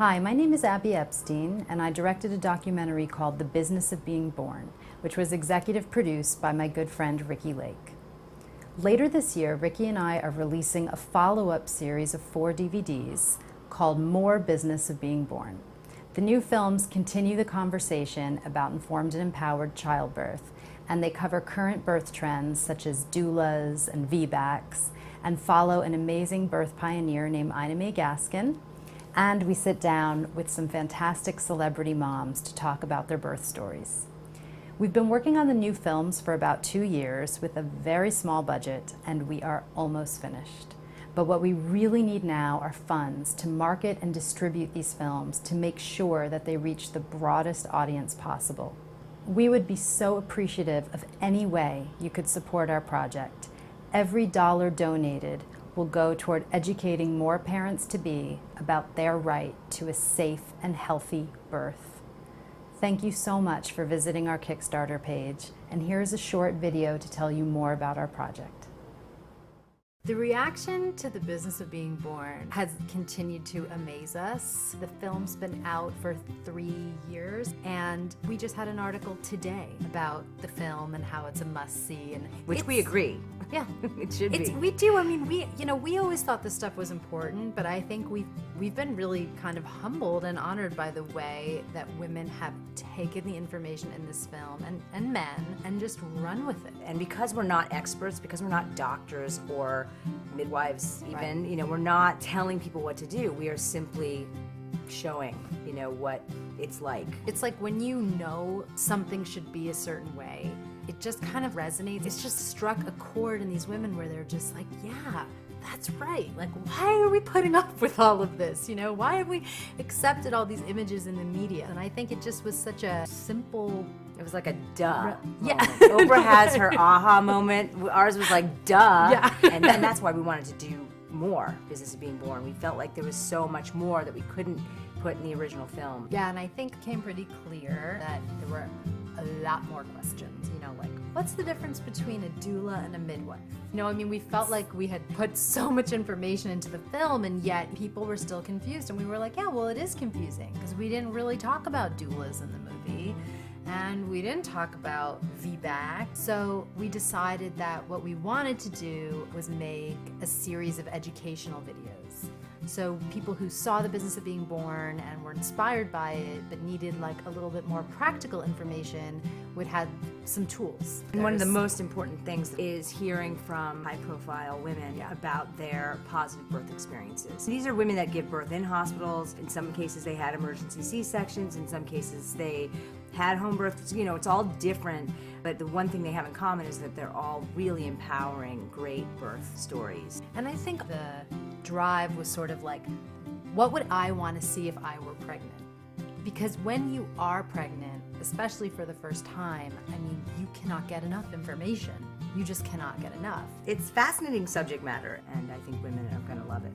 Hi, my name is Abby Epstein, and I directed a documentary called The Business of Being Born, which was executive produced by my good friend Ricky Lake. Later this year, Ricky and I are releasing a follow-up series of 4 DVDs called More Business of Being Born. The new films continue the conversation about informed and empowered childbirth, and they cover current birth trends such as doulas and VBACs, and follow an amazing birth pioneer named Ina May Gaskin. And we sit down with some fantastic celebrity moms to talk about their birth stories. We've been working on the new films for about 2 years with a very small budget, and we are almost finished. But what we really need now are funds to market and distribute these films to make sure that they reach the broadest audience possible. We would be so appreciative of any way you could support our project. Every dollar donated will go toward educating more parents-to-be about their right to a safe and healthy birth. Thank you so much for visiting our Kickstarter page, and here's a short video to tell you more about our project. The reaction to The Business of Being Born has continued to amaze us. The film's been out for 3 years, and we just had an article today about the film and how it's a must-see. And which we agree. Yeah, it should be. We do. I mean, we always thought this stuff was important, but I think we've been really kind of humbled and honored by the way that women have taken the information in this film and men and just run with it. And because we're not experts, because we're not doctors or midwives even, Right. We're not telling people what to do. We are simply showing, what it's like. It's like when you know something should be a certain way, it just kind of resonates. It's just struck a chord in these women where they're just like, yeah, that's right. Like, why are we putting up with all of this? Why have we accepted all these images in the media? And I think it just was such a simple... It was like a duh Yeah. moment. Oprah has her aha moment. Ours was like, duh. Yeah. And then that's why we wanted to do more Business of Being Born. We felt like there was so much more that we couldn't put in the original film. Yeah, and I think it became pretty clear that there were a lot more questions, like, what's the difference between a doula and a midwife? We felt like we had put so much information into the film, and yet people were still confused, and we were like, yeah, well, it is confusing, because we didn't really talk about doulas in the movie, and we didn't talk about VBAC, so we decided that what we wanted to do was make a series of educational videos. So people who saw The Business of Being Born and were inspired by it but needed like a little bit more practical information would have some tools. And one of the most important things is hearing from high-profile women about their positive birth experiences. These are women that give birth in hospitals. In some cases they had emergency C-sections. In some cases they had home births. It's all different. But the one thing they have in common is that they're all really empowering, great birth stories. And I think the drive was sort of like, what would I want to see if I were pregnant? Because when you are pregnant, especially for the first time, you cannot get enough information. You just cannot get enough. It's fascinating subject matter, and I think women are going to love it.